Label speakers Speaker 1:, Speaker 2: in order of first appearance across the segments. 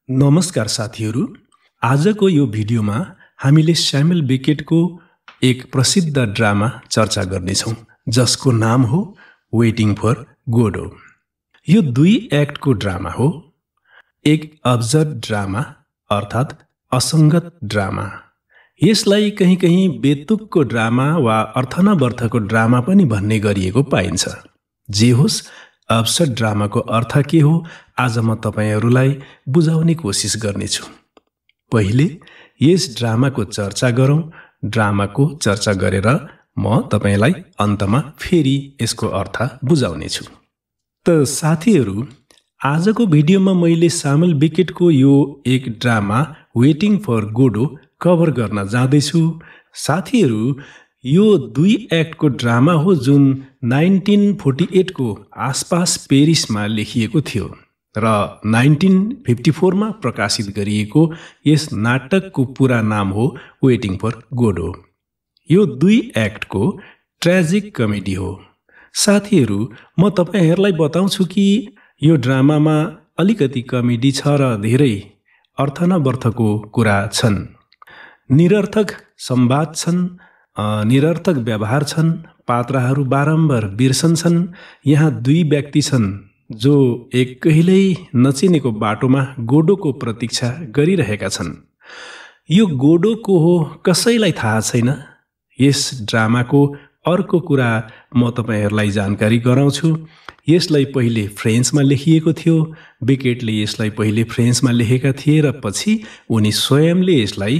Speaker 1: नमस्कार साथीहरू। आजको यो भिडियोमा हामीले सैमुअल बेकेटको एक प्रसिद्ध ड्रामा चर्चा गर्नेछौँ जसको नाम हो वेटिङ फर गोडो। यो 2 एक्टको ड्रामा हो। एक अब्सर्ड ड्रामा अर्थात् असङ्गत ड्रामा। यसलाई कहीँ बेतुकको ड्रामा वा अर्थनबर्थको ड्रामा पनि भन्ने गरिएको पाइन्छ। जे होस्, अब्सर्ड ड्रामाको अर्थ के हो आज म तपाईहरूलाई बुझाउने कोसिस गर्नेछु। पहिले यस ड्रामाको चर्चा गरौँ। ड्रामाको चर्चा गरेर म तपाईलाई अन्तमा फेरि यसको अर्थ बुझाउनेछु। त साथीहरू, आजको भिडियोमा मैले सैमुअल बेकेटको यो एक drama waiting for Godot cover गर्न जाँदैछु। साथीहरू, यो 2 एक्टको ड्रामा हो जुन 1948 को आसपास पेरिसमा लेखिएको थियो र 1954 मा प्रकाशित गरिएको यस नाटकको पूरा नाम हो वेटिङ फर गोडो। यो 2 एक्टको ट्रेजिक कमेडी हो। साथीहरू, म तपाईहरूलाई बताउँछु कि यो ड्रामामा अलिकति कमेडी छ र धेरै अर्थनबर्थको कुरा छन्। निरर्थक संवाद छन्, निरर्थक व्यवहार छन्, पात्रहरू बारम्बार बिर्सन्छन्। यहाँ 2 व्यक्ति छन् जो एक कहिल्यै नचिनेको बाटोमा गोडोको प्रतीक्षा गरिरहेका छन्। यो गोडो को हो कसैलाई थाहा छैन। यस ड्रामाको अर्को कुरा म तपाईहरूलाई जानकारी गराउँछु। यसलाई पहिले फ्रेन्चमा लेखिएको थियो। बेकेटले यसलाई पहिले फ्रेन्चमा लेखेका थिए र पछि उनी स्वयंले यसलाई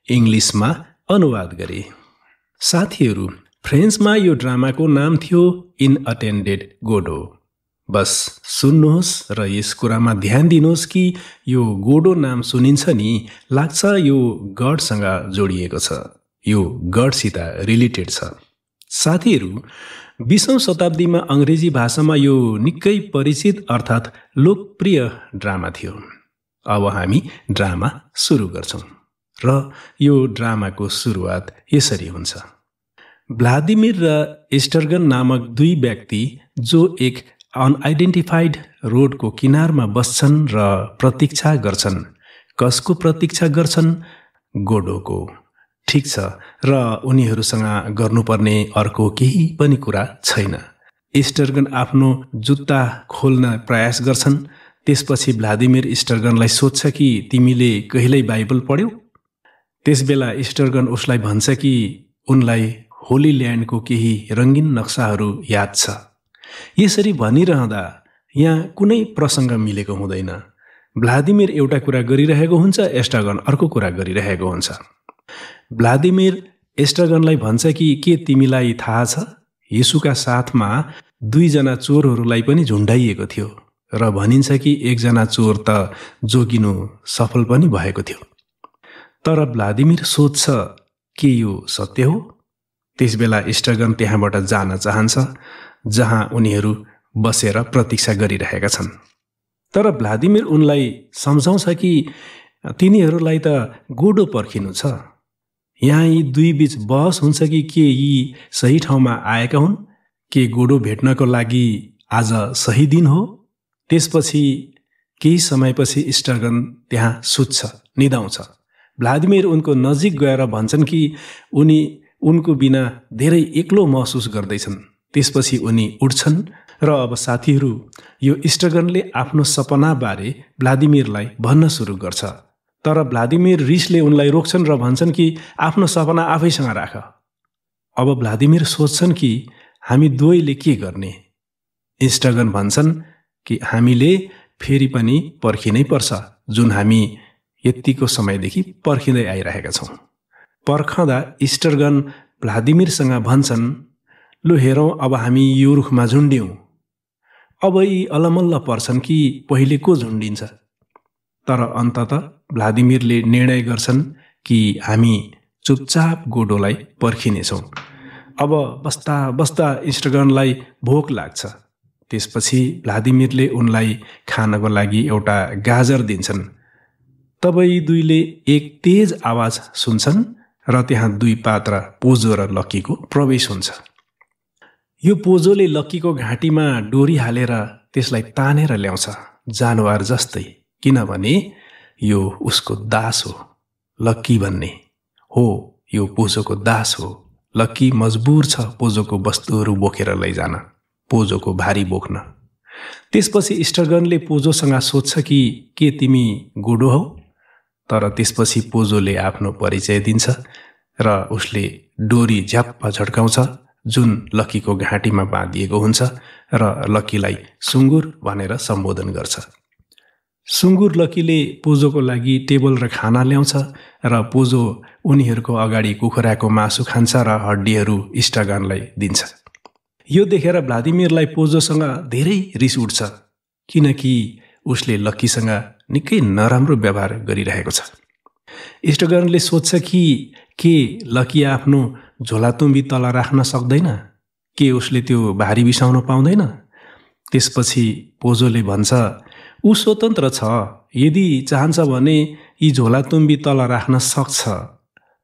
Speaker 1: इङ्ग्लिसमा अनुवाद गरे। साथीहरू, फ्रेन्चमा यो ड्रामाको नाम थियो इनअटेन्डेड गोडो। बस सुन्नुहोस् र यस कुरामा ध्यान दिनुहोस् कि यो गोडो नाम सुनिन्छ नि, लाग्छ यो गडसँग जोडिएको छ, यो गडसित रिलेटेड छ। साथीहरू, 20औं शताब्दीमा अङ्ग्रेजी भाषामा यो निकै परिचित अर्थात् लोकप्रिय ड्रामा थियो। अब हामी ड्रामा सुरु गर्छौँ र यो ड्रामाको सुरुवात यसरी हुन्छ। भ्लादिमिर र एस्टर्गन नामक 2 व्यक्ति जो एक अनआइडेन्टिफाइड रोडको किनारमा बस्छन् र प्रतीक्षा गर्छन्। कसको प्रतीक्षा गर्छन्? गोडोको। ठिक छ, र उनीहरूसँग गर्नुपर्ने अर्को केही पनि कुरा छैन। एस्टर्गन आफ्नो जुत्ता खोल्न प्रयास गर्छन्। त्यसपछि भ्लादिमिर एस्टर्गनलाई सोध्छ कि तिमीले कहिल्यै बाइबल पढ्यौ? त्यसबेला एस्टर्गन उसलाई भन्छ कि उनलाई होली ल्यान्डको केही रङ्गीन नक्साहरू याद छ। यसरी भनिरहँदा यहाँ कुनै प्रसङ्ग मिलेको हुँदैन। भ्लादिमिर एउटा कुरा गरिरहेको हुन्छ, एस्टर्गन अर्को कुरा गरिरहेको हुन्छ। भ्लादिमिर एस्टर्गनलाई भन्छ कि के तिमीलाई थाहा छ, येशूका साथमा 2 जना चोरहरूलाई पनि झुन्डाइएको थियो र भनिन्छ कि 1 जना चोर त जोगिनु सफल पनि भएको थियो। तर भ्लादिमिर सोध्छ के यो सत्य हो? त्यसबेला एस्टर्गन त्यहाँबाट जान चाहन्छ जहाँ उनीहरू बसेर प्रतीक्षा गरिरहेका छन्। तर भ्लादिमिर उनलाई सम्झाउँछ कि तिनीहरूलाई त गोडो पर्खिनु छ। यहाँ यी 2 बीच बहस हुन्छ कि के यी सही ठाउँमा आएका हुन्, के गोडो भेट्नको लागि आज सही दिन हो। त्यसपछि केही समयपछि एस्टर्गन त्यहाँ सुत्छ, निदाउँछ। भ्लादिमिर उनको नजिक गएर भन्छन् कि उनी उनको बिना धेरै एक्लो महसुस गर्दैछन्। त्यसपछि उनी उठ्छन् र अब साथीहरू, यो एस्टर्गनले आफ्नो सपनाबारे भ्लादिमिरलाई भन्न सुरु गर्छ। तर भ्लादिमिर रिसले उनलाई रोक्छन् र भन्छन् कि आफ्नो सपना आफैसँग राख। अब भ्लादिमिर सोध्छन् कि हामी दुवैले के गर्ने? एस्टर्गन भन्छन् कि हामीले फेरि पनि पर्खिनै पर्छ, जुन हामी यतिको समयदेखि पर्खिँदै आइरहेका छौँ। पर्खँदा एस्टर्गन भ्लादिमिरसँग भन्छन्, लु हेरौँ अब हामी यो रुखमा झुन्ड्यौँ। अब यी अलमल्ल पर्छन् कि पहिले को झुन्डिन्छ। तर अन्ततः भ्लादिमिरले निर्णय गर्छन् कि हामी चुपचाप गोडोलाई पर्खिनेछौँ। अब बस्दा बस्दा एस्टर्गनलाई भोक लाग्छ। त्यसपछि भ्लादिमिरले उनलाई खानको लागि एउटा गाजर दिन्छन्। तब यी 2ले एक तेज आवाज सुन्छन् र त्यहाँ 2 पात्र पोजो र लक्कीको प्रवेश हुन्छ। यो पोजोले लक्कीको घाँटीमा डोरी हालेर त्यसलाई तानेर ल्याउँछ, जानवर जस्तै, किनभने यो उसको दास हो। लक्की भन्ने हो यो पोजोको दास हो। लक्की मजबुर छ पोजोको वस्तुहरू बोकेर लैजान, पोजोको भारी बोक्न। त्यसपछि स्टर्गनले पोजोसँग सोध्छ कि के तिमी गोडो हौ? तर त्यसपछि पोजोले आफ्नो परिचय दिन्छ र उसले डोरी झ्याप्प झड्काउँछ जुन लक्कीको घाँटीमा बाँधिएको हुन्छ र लक्कीलाई सुँगुर भनेर सम्बोधन गर्छ। सुँगुर लक्कीले पोजोको लागि टेबल र खाना ल्याउँछ र पोजो उनीहरूको अगाडि कुखुराको मासु खान्छ र हड्डीहरू स्टर्गनलाई दिन्छ। यो देखेर भ्लादिमिरलाई पोजोसँग धेरै रिस उठ्छ किनकि उसले लक्कीसँग निकै नराम्रो व्यवहार गरिरहेको छ। स्टर्गनले सोध्छ कि के लक्की आफ्नो झोलातुम्बी तल राख्न सक्दैन? के उसले त्यो भारी बिसाउन पाउँदैन? त्यसपछि पोजोले भन्छ ऊ स्वतन्त्र छ, यदि चाहन्छ भने यी झोलातुम्बी तल राख्न सक्छ,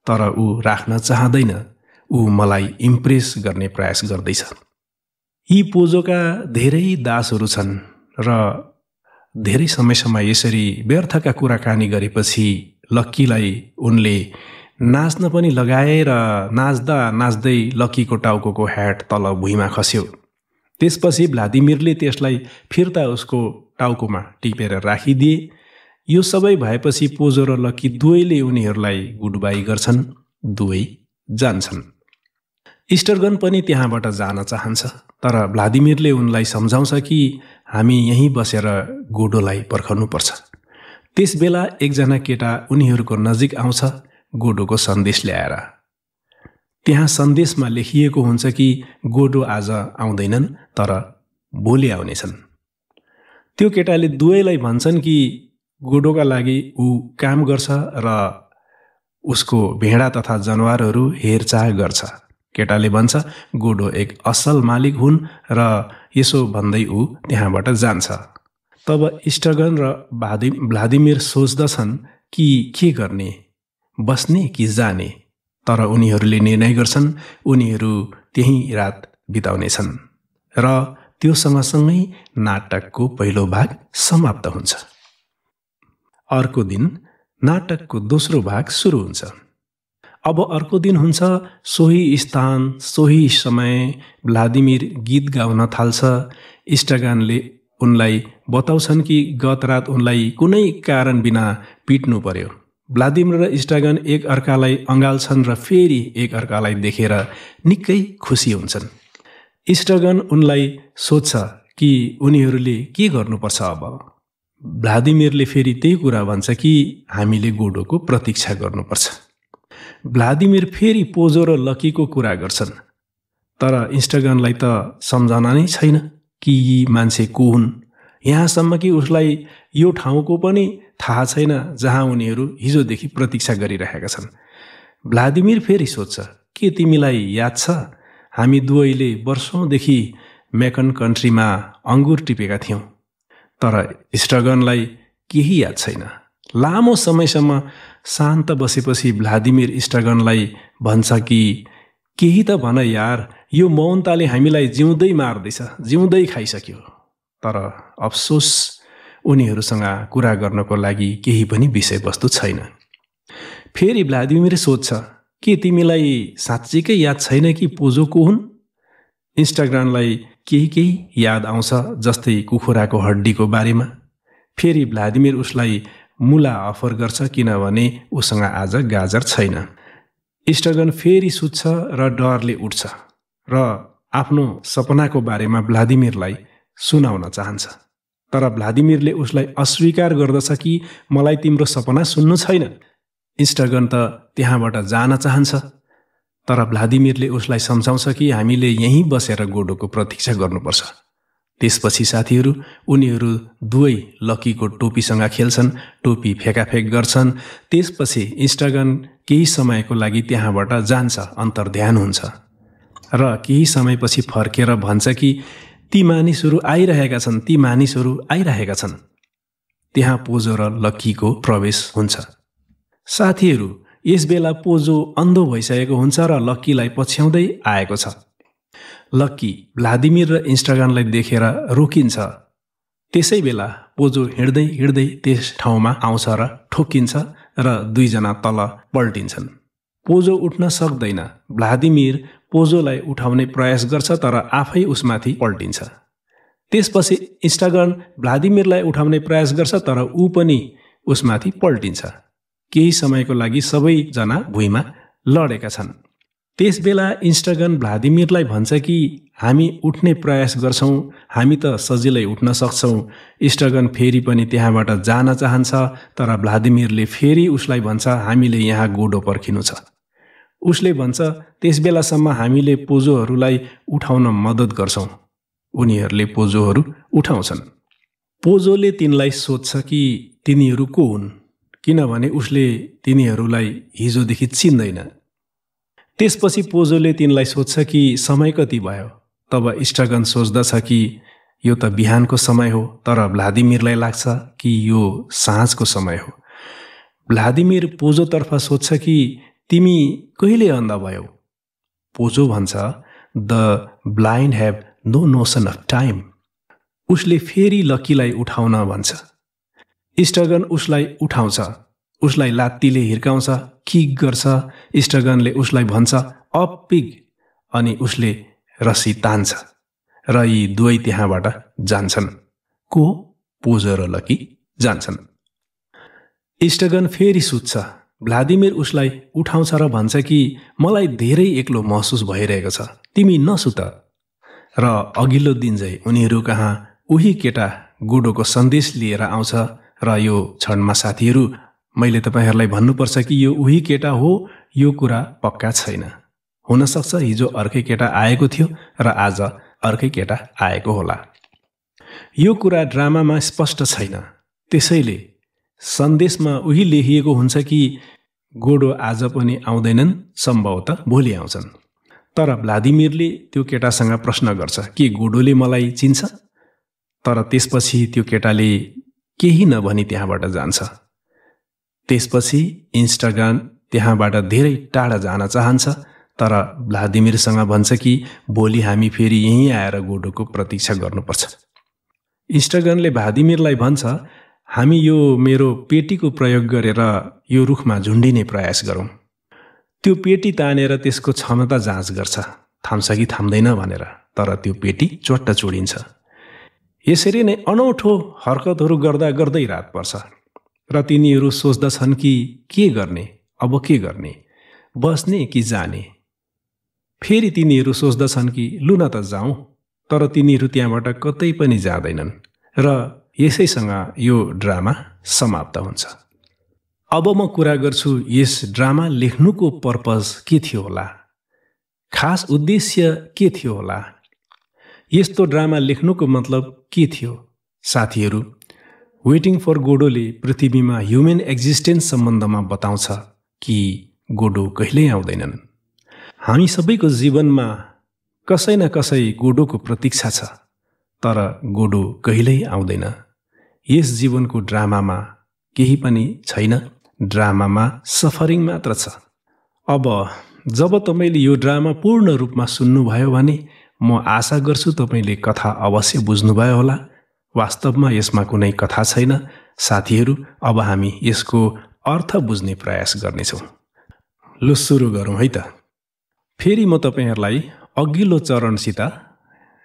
Speaker 1: तर ऊ राख्न चाहँदैन। ऊ मलाई इम्प्रेस गर्ने प्रयास गर्दैछ। यी पोजोका धेरै दासहरू छन् र धेरै समयसम्म यसरी व्यर्थका कुराकानी गरेपछि लक्कीलाई उनले नाच्न पनि लगाए र नाच्दा नाच्दै लक्कीको टाउको ह्याट तल भुइँमा खस्यो। त्यसपछि भ्लादिमिरले त्यसलाई फिर्ता उसको टाउकोमा टिपेर राखिदिए। यो सबै भएपछि पोजो र लक्की दुवैले उनीहरूलाई गुड बाई गर्छन्, दुवै जान्छन्। स्टर्गन पनि त्यहाँबाट जान चाहन्छ, तर भ्लादिमिरले उनलाई सम्झाउँछ कि हामी यहीँ बसेर गोडोलाई पर्खनुपर्छ। त्यसबेला एकजना केटा उनीहरूको नजिक आउँछ गोडोको सन्देश ल्याएर। त्यहाँ सन्देशमा लेखिएको हुन्छ कि गोडो आज आउँदैनन् तर भोलि आउनेछन्। त्यो केटाले दुवैलाई भन्छन् कि गोडोका लागि ऊ काम गर्छ र उसको भेडा तथा जनावरहरू हेरचाह गर्छ। केटाले भन्छ गोडो एक असल मालिक हुन् र यसो भन्दै ऊ त्यहाँबाट जान्छ। तब स्टर्गन र भ्लादिमिर सोच्दछन् कि के गर्ने, बस्ने कि जाने, तर उनीहरूले निर्णय गर्छन् उनीहरू त्यही रात बिताउनेछन् र त्यो सँगसँगै नाटकको पहिलो भाग समाप्त हुन्छ। अर्को दिन नाटकको दोस्रो भाग सुरु हुन्छ। अब अर्को दिन हुन्छ, सोही स्थान सोही समय भ्लादिमिर गीत गाउन थाल्छ। स्टर्गनले उनलाई बताउँछन् कि गत रात उनलाई कुनै कारण बिना पिट्नु पर्यो। भ्लादिमिर र स्टर्गन एक अर्कालाई अँगाल्छन् र फेरि एक अर्कालाई देखेर निकै खुसी हुन्छन्। स्टर्गन उनलाई सोध्छ कि उनीहरूले के गर्नुपर्छ अब। भ्लादिमिरले फेरि त्यही कुरा भन्छ कि हामीले गोडोको प्रतीक्षा गर्नुपर्छ। भ्लादिमिर फेरि पोजो र लक्कीको कुरा गर्छन्, तर स्टर्गनलाई त सम्झना नै छैन कि यी मान्छे को हुन्, यहाँसम्म कि उसलाई यो ठाउँको पनि थाहा छैन जहाँ उनीहरू हिजोदेखि प्रतीक्षा गरिरहेका छन्। भ्लादिमिर फेरि सोध्छ के तिमीलाई याद छ हामी दुवैले वर्षौंदेखि मेकन कन्ट्रीमा अङ्गुर टिपेका थियौं? तर स्टर्गनलाई केही याद छैन। लामो समयसम्म शान्त बसेपछि भ्लादिमिर स्टर्गनलाई भन्छ कि केही त भन यार, यो मौनताले हामीलाई जिउँदै मार्दैछ, जिउँदै खाइसक्यो। तर अफसोस उनीहरूसँग कुरा गर्नको लागि केही पनि विषयवस्तु छैन। फेरि भ्लादिमिर सोध्छ के तिमीलाई साँच्चीकै याद छैन कि पोजो को हुन्? स्टर्गनलाई केही याद आउँछ, जस्तै कुखुराको हड्डीको बारेमा। फेरि भ्लादिमिर उसलाई मुला अफर गर्छ किनभने उसँग आज गाजर छैन। स्टर्गन फेरि सुत्छ र डरले उठ्छ र आफ्नो सपनाको बारेमा भ्लादिमिरलाई सुनाउन चाहन्छ। तर भ्लादिमिरले उसलाई अस्वीकार गर्दछ कि मलाई तिम्रो सपना सुन्नु छैन। स्टर्गन त त्यहाँबाट जान चाहन्छ, तर भ्लादिमिरले उसलाई सम्झाउँछ कि हामीले यहीँ बसेर गोडोको प्रतीक्षा गर्नुपर्छ। त्यसपछि साथीहरू उनीहरू दुवै लक्कीको टोपीसँग खेल्छन्, टोपी फेकाफेक गर्छन्। त्यसपछि स्टर्गन केही समयको लागि त्यहाँबाट जान्छ, अन्तर्ध्यान हुन्छ र केही समयपछि फर्केर भन्छ कि ती मानिसहरू आइरहेका छन्, ती मानिसहरू आइरहेका छन्। त्यहाँ पोजो र लक्कीको प्रवेश हुन्छ। साथीहरू यसबेला पोजो अन्धो भइसकेको हुन्छ र लक्कीलाई पछ्याउँदै आएको छ। लक्की भ्लादिमिर र स्टर्गनलाई देखेर रोकिन्छ। त्यसै बेला पोजो हिँड्दै हिँड्दै त्यस ठाउँमा आउँछ र ठोक्किन्छ र दुईजना तल पल्टिन्छन्। पोजो उठ्न सक्दैन। भ्लादिमिर पोजोलाई उठाउने प्रयास गर्छ तर आफै उसमाथि पल्टिन्छ। त्यसपछि इन्स्टागन भ्लादिमिरलाई उठाउने प्रयास गर्छ तर ऊ पनि उसमाथि पल्टिन्छ। केही समयको लागि सबैजना भुइँमा लडेका छन्। त्यसबेला इन्स्टागन भ्लादिमिरलाई भन्छ कि हामी उठ्ने प्रयास गर्छौँ, हामी त सजिलै उठ्न सक्छौँ। इन्स्टागन फेरि पनि त्यहाँबाट जान चाहन्छ तर भ्लादिमिरले फेरि उसलाई भन्छ हामीले यहाँ गोडो पर्खिनु छ। उसले भन्छ त्यसबेलासम्म हामीले पोजोहरूलाई उठाउन मद्दत गर्छौँ। उनीहरूले पोजोहरू उठाउँछन्। पोजोले तिनलाई सोध्छ कि तिनीहरू को हुन्, किनभने उसले तिनीहरूलाई हिजोदेखि चिन्दैन। त्यसपछि पोजोले तिनलाई सोध्छ कि समय कति भयो। तब इन्स्टागन सोच्दछ कि यो त बिहानको समय हो, तर भ्लादिमिरलाई लाग्छ कि यो साँझको समय हो। भ्लादिमिर पोजोतर्फ सोध्छ कि तिमी कहिले अन्धा भयौ। पोजो भन्छ the blind have no notion of time. उसले फेरि लक्कीलाई उठाउन भन्छ। इन्स्टागन उसलाई उठाउँछ, उसलाई लात्तीले हिर्काउँछ, किक गर्छ। इन्स्टागनले उसलाई भन्छ अप पिग, अनि उसले रस्सी तान्छ र यी दुवै त्यहाँबाट जान्छन्। को? पोजो र लक्की जान्छन्। इन्स्टागन फेरि सुत्छ। भ्लादिमिर उसलाई उठाउँछ र भन्छ कि मलाई धेरै एक्लो महसुस भइरहेको छ, तिमी नसुत। र अघिल्लो दिन चाहिँ उनीहरू कहाँ उही केटा गोडोको सन्देश लिएर आउँछ र यो क्षणमा साथीहरू मैले तपाईहरूलाई भन्नुपर्छ कि यो उही केटा हो, यो कुरा पक्का छैन। हुनसक्छ हिजो अर्कै केटा आएको थियो र आज अर्कै केटा आएको होला। यो कुरा ड्रामामा स्पष्ट छैन, त्यसैले सन्देशमा उही लेखिएको हुन्छ कि गोडो आज पनि आउँदैनन्, सम्भवतः भोलि आउँछन्। तर भ्लादिमिरले त्यो केटासँग प्रश्न गर्छ कि गोडोले मलाई चिन्छ। तर त्यसपछि त्यो केटाले केही नभनी त्यहाँबाट जान्छ। त्यसपछि इन्स्टागन त्यहाँबाट धेरै टाढा जान चाहन्छ तर भ्लादिमिरसँग भन्छ कि भोलि हामी फेरि यहीँ आएर गोडोको प्रतीक्षा गर्नुपर्छ। इन्स्टागनले भ्लादिमिरलाई भन्छ हामी यो मेरो पेटीको प्रयोग गरेर यो रुखमा झुन्डिने प्रयास गरौँ। त्यो पेटी तानेर त्यसको क्षमता जाँच गर्छ, थाम्छ कि थाम्दैन भनेर। तर त्यो पेटी चोट्ट चोडिन्छ। यसरी नै अनौठो हरकतहरू गर्दा गर्दै रात पर्छ र तिनीहरू सोच्दछन् कि के गर्ने, अब के गर्ने, बस्ने कि जाने। फेरि तिनीहरू सोच्दछन् कि लुन त जाउँ, तर तिनीहरू त्यहाँबाट कतै पनि जाँदैनन् र यसैसँग यो ड्रामा समाप्त हुन्छ। अब म कुरा गर्छु यस ड्रामा लेख्नुको पर्पज के थियो होला, खास उद्देश्य के थियो होला, यस्तो ड्रामा लेख्नुको मतलब के थियो। साथीहरू, वेटिङ फर गोडोले पृथ्वीमा ह्युमन एक्जिस्टेन्स सम्बन्धमा बताउँछ कि गोडो कहिल्यै आउँदैनन्। हामी सबैको जीवनमा कसै न कसै गोडोको प्रतीक्षा छ, तर गोडो कहिल्यै आउँदैन। यस जीवनको ड्रामामा केही पनि छैन, ड्रामामा सफरिङ मात्र छ। अब जब तपाईँले यो ड्रामा पूर्ण रूपमा सुन्नुभयो भने म आशा गर्छु तपाईँले कथा अवश्य बुझ्नुभयो होला। वास्तवमा यसमा कुनै कथा छैन। साथीहरू, अब हामी यसको अर्थ बुझ्ने प्रयास गर्नेछौँ। लु सुरु गरौँ है त। फेरि म तपाईँहरूलाई अघिल्लो चरणसित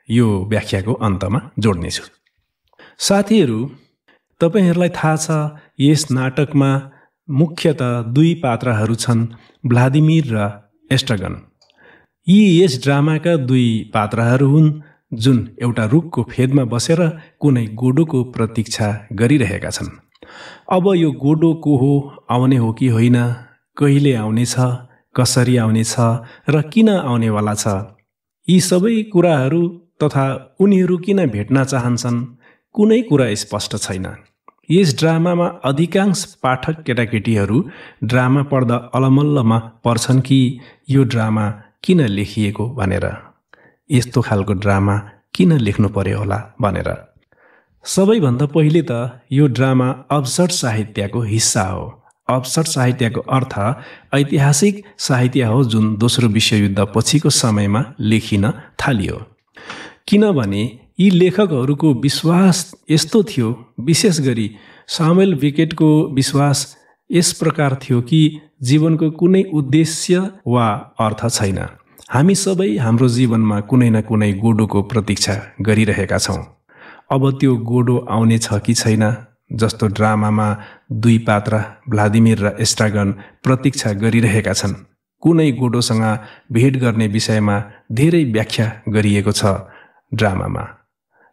Speaker 1: यो व्याख्याको अन्तमा जोड्नेछु। साथीहरू, तपाईँहरूलाई थाहा छ यस नाटकमा मुख्यतः दुई पात्रहरू छन्, भ्लादिमिर र इन्स्टागन। यी यस ड्रामाका दुई पात्रहरू हुन् जुन एउटा रुखको फेदमा बसेर कुनै गोडोको प्रतीक्षा गरिरहेका छन्। अब यो गोडो को हो, आउने हो कि होइन, कहिले आउनेछ, कसरी आउनेछ र किन आउनेवाला छ, यी सबै कुराहरू तथा उनीहरू किन भेट्न चाहन्छन्, कुनै कुरा स्पष्ट छैन। यस ड्रामामा अधिकांश पाठक केटाकेटीहरू ड्रामा पढ्दा अलमल्लमा पर्छन् कि यो ड्रामा किन लेखिएको भनेर, यस्तो खालको ड्रामा किन लेख्नु पर्यो होला भनेर। सबैभन्दा पहिले त यो ड्रामा अब्सर्ड साहित्यको हिस्सा हो। अब्सर्ड साहित्यको अर्थ ऐतिहासिक साहित्य हो जुन दोस्रो विश्वयुद्ध पछिको समयमा लेखिन थालियो। किनभने यी लेखकहरूको विश्वास यस्तो थियो, विशेष गरी सामुएल बेकेटको विश्वास यस प्रकार थियो कि जीवनको कुनै उद्देश्य वा अर्थ छैन। हामी सबै हाम्रो जीवनमा कुनै न कुनै गोडोको प्रतीक्षा गरिरहेका छौँ। अब त्यो गोडो आउने छ कि छैन, जस्तो ड्रामामा दुई पात्र भ्लादिमिर र एस्ट्रागन प्रतीक्षा गरिरहेका छन्। कुनै गोडोसँग भेट गर्ने विषयमा धेरै व्याख्या गरिएको छ ड्रामामा।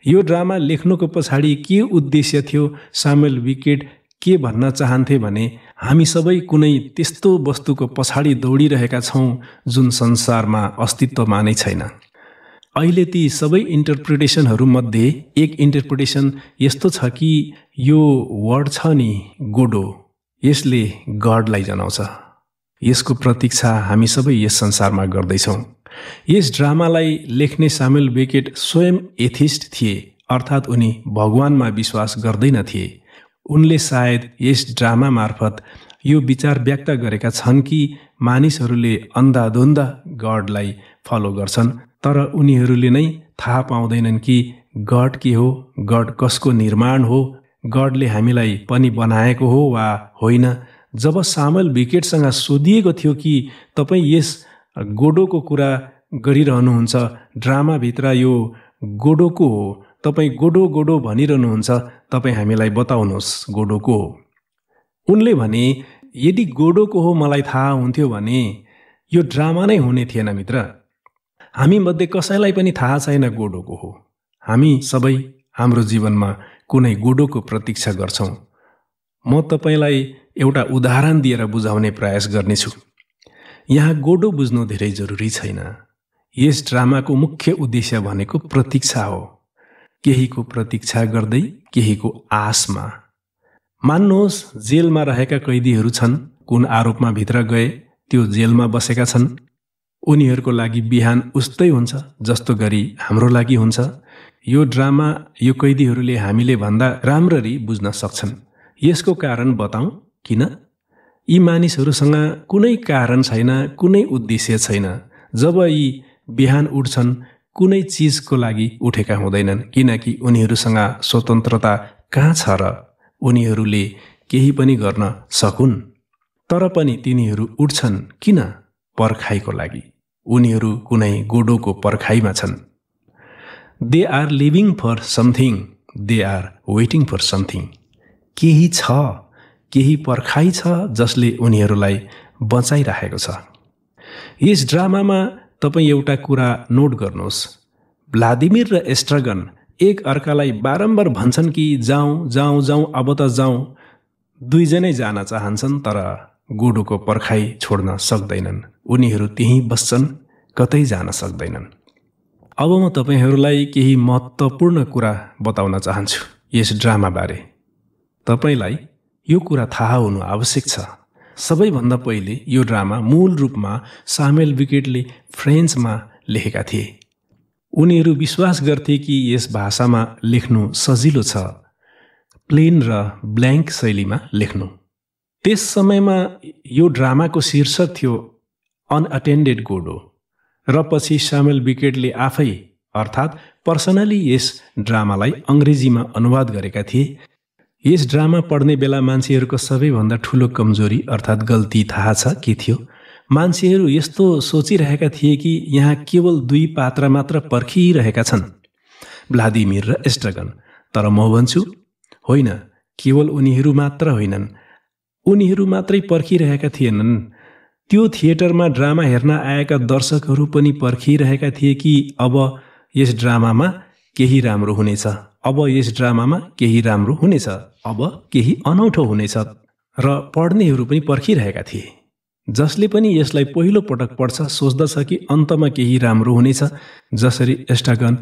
Speaker 1: यो ड्रामा लेख्नुको पछाडि के उद्देश्य थियो, सामुएल बेकेट के भन्न चाहन्थे भने हामी सबै कुनै त्यस्तो वस्तुको पछाडि दौडिरहेका छौँ जुन संसारमा अस्तित्वमा नै छैन। अहिले ती सबै इन्टरप्रिटेसनहरूमध्ये एक इन्टरप्रिटेसन यस्तो छ कि यो वर्ड छ नि गोडो, यसले गडलाई जनाउँछ। यसको प्रतीक्षा हामी सबै यस संसारमा गर्दैछौँ। यस ड्रामालाई लेख्ने सामुएल बेकेट स्वयं एथिस्ट थिए, अर्थात् उनी भगवानमा विश्वास गर्दैन थिए। उनले सायद यस ड्रामा मार्फत यो विचार व्यक्त गरेका छन् कि मानिसहरूले अन्धाधुन्ध गडलाई फलो गर्छन्, तर उनीहरूले नै थाहा पाउँदैनन् कि गड के हो, गड कसको निर्माण हो, गडले हामीलाई पनि बनाएको हो वा होइन। जब सामुएल बेकेटसँग सोधिएको थियो कि तपाईँ यस गोडोको कुरा गरिरहनुहुन्छ, ड्रामाभित्र यो गोडोको हो, तपाईँ गोडो गोडो भनिरहनुहुन्छ, तपाईँ हामीलाई बताउनुहोस् गोडोको हो। उनले भने यदि गोडोको हो मलाई थाहा हुन्थ्यो भने यो ड्रामा नै हुने थिएन मित्र। हामी मध्ये कसैलाई पनि थाहा छैन गोडोको हो। हामी सबै हाम्रो जीवनमा कुनै गोडोको प्रतीक्षा गर्छौँ। म तपाईँलाई एउटा उदाहरण दिएर बुझाउने प्रयास गर्नेछु। यहाँ गोडो बुझ्नु धेरै जरुरी छैन। यस ड्रामाको मुख्य उद्देश्य भनेको प्रतीक्षा हो, केहीको प्रतीक्षा गर्दै केहीको आशमा। मान्नुहोस् जेलमा रहेका कैदीहरू छन्, कुन आरोपमा भित्र गए त्यो जेलमा बसेका छन्। उनीहरूको लागि बिहान उस्तै हुन्छ जस्तो गरी हाम्रो लागि हुन्छ। यो ड्रामा यो कैदीहरूले हामीले भन्दा राम्ररी बुझ्न सक्छन्। यसको कारण बताऊँ किन? यी मानिसहरूसँग कुनै कारण छैन, कुनै उद्देश्य छैन। जब यी बिहान उठ्छन् कुनै चिजको लागि उठेका हुँदैनन्, किनकि उनीहरूसँग स्वतन्त्रता कहाँ छ र उनीहरूले केही पनि गर्न सकुन्। तर पनि तिनीहरू उठ्छन् किन? पर्खाइको लागि। उनीहरू कुनै गोडोको पर्खाइमा छन्। They are living for something, they are waiting for something. केही छ, केही पर्खाइ छ जसले उनीहरूलाई बचाइराखेको छ। यस ड्रामामा तपाईँ एउटा कुरा नोट गर्नुहोस्। भ्लादिमिर र एस्ट्रागन एक अर्कालाई बारम्बार भन्छन् कि जाउँ जाउँ जाउँ, अब त जाउँ। दुईजनै जान चाहन्छन् तर गोडोको पर्खाइ छोड्न सक्दैनन्। उनीहरू त्यहीँ बस्छन्, कतै जान सक्दैनन्। अब म तपाईँहरूलाई केही महत्त्वपूर्ण कुरा बताउन चाहन्छु यस ड्रामाबारे। तपाईँलाई यो कुरा थाहा हुनु आवश्यक छ। सबैभन्दा पहिले यो ड्रामा मूल रूपमा सामुएल बेकेटले फ्रेन्चमा लेखेका थिए। उनीहरू विश्वास गर्थे कि यस भाषामा लेख्नु सजिलो छ, प्लेन र ब्ल्याङ्क शैलीमा लेख्नु। त्यस समयमा यो ड्रामाको शीर्षक थियो अनअटेन्डेड गोडो, र पछि सामुएल बेकेटले आफै अर्थात् पर्सनली यस ड्रामालाई अङ्ग्रेजीमा अनुवाद गरेका थिए। यस ड्रामा पढ्ने बेला मान्छेहरूको सबैभन्दा ठुलो कमजोरी अर्थात् गल्ती थाहा छ के थियो? मान्छेहरू यस्तो सोचिरहेका थिए कि यहाँ केवल दुई पात्र मात्र पर्खिरहेका छन्, भ्लादिमिर र एस्ट्रागन। तर म भन्छु होइन, केवल उनीहरू मात्र होइनन्, उनीहरू मात्रै पर्खिरहेका थिएनन्। त्यो थिएटरमा ड्रामा हेर्न आएका दर्शकहरू पनि पर्खिरहेका थिए कि अब यस ड्रामामा केही राम्रो हुनेछ, अब यस ड्रामामा केही राम्रो हुनेछ, अब केही अनौठो हुनेछ। र पढ्नेहरू पनि पर्खिरहेका थिए। जसले पनि यसलाई पहिलो पटक पढ्छ सोच्दछ कि अन्तमा केही राम्रो हुनेछ। जसरी एस्ट्रागन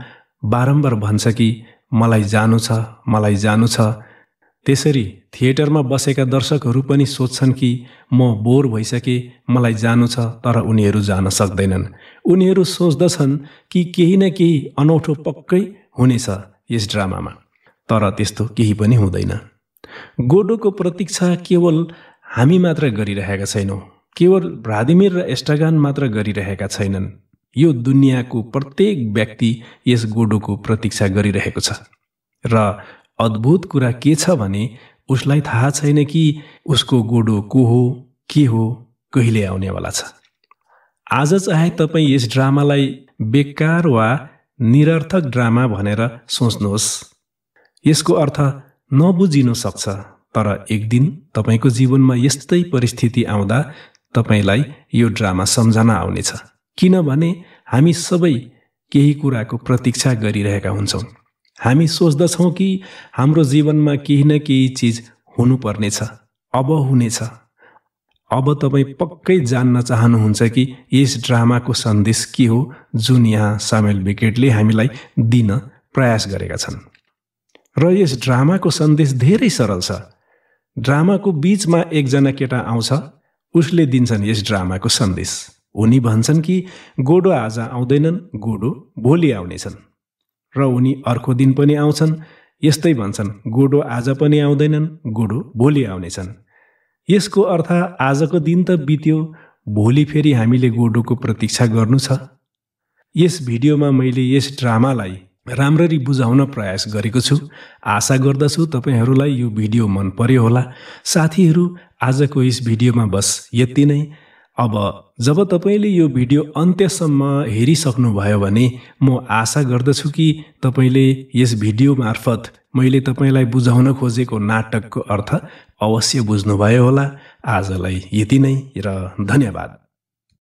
Speaker 1: बारम्बार भन्छ कि मलाई जानु छ, मलाई जानु छ, त्यसरी थिएटरमा बसेका दर्शकहरू पनि सोच्छन् कि म बोर भइसके, मलाई जानु छ, तर उनीहरू जान सक्दैनन्। उनीहरू सोच्दछन् कि केही न केही अनौठो पक्कै हुनेछ यस ड्रामामा, तर त्यस्तो केही पनि हुँदैन। गोडोको प्रतीक्षा केवल हामी मात्र गरिरहेका छैनौँ, केवल भ्लादिमिर र एस्ट्रागन मात्र गरिरहेका छैनन्। यो दुनियाँको प्रत्येक व्यक्ति यस गोडोको प्रतीक्षा गरिरहेको छ र अद्भुत कुरा के छ भने उसलाई थाहा छैन कि उसको गोडो को हो, के हो, कहिले आउनेवाला छ। आज चाहे तपाईँ यस ड्रामालाई बेकार वा निरर्थक ड्रामा भनेर सोच्नुहोस्। यसको अर्थ नबुझिन सक्छ, तर एक दिन तपाईको जीवनमा यस्तै परिस्थिति आउँदा तपाईलाई यो ड्रामा सम्झना आउनेछ। किनभने हामी सबै केही कुराको प्रतीक्षा गरिरहेका हुन्छौँ। हामी सोच्दछौँ कि हाम्रो जीवनमा केही न केही चिज हुनुपर्नेछ, अब हुनेछ। अब तपाईँ पक्कै जान्न चाहनुहुन्छ कि यस ड्रामाको सन्देश के हो जुन यहाँ स्यामुएल बेकेटले हामीलाई दिन प्रयास गरेका छन्। र यस ड्रामाको सन्देश धेरै सरल छ। ड्रामाको बीचमा एकजना केटा आउँछ, उसले दिन्छन् यस ड्रामाको सन्देश। उनी भन्छन् कि गोडो आज आउँदैनन्, गोडो भोलि आउनेछन्। र उनी अर्को दिन पनि आउँछन्, यस्तै भन्छन्, गोडो आज पनि आउँदैनन्, गोडो भोलि आउनेछन्। यसको अर्थ आजको दिन त बित्यो, भोलि फेरि हामीले गोडोको प्रतीक्षा गर्नु छ। यस भिडियोमा मैले यस ड्रामालाई राम्ररी बुझाउन प्रयास गरेको छु। आशा गर्दछु तपाईहरूलाई यो भिडियो मन पर्यो होला। साथीहरू, आजको यस भिडियोमा बस यति नै। अब जब तपाईले यो भिडियो अन्त्यसम्म हेरिसक्नुभयो भने म आशा गर्दछु कि तपाईले यस भिडियो मार्फत मैले तपाईलाई बुझाउन खोजेको नाटकको अर्थ अवश्य बुझ्नुभयो होला। आजलाई यति नै र धन्यवाद।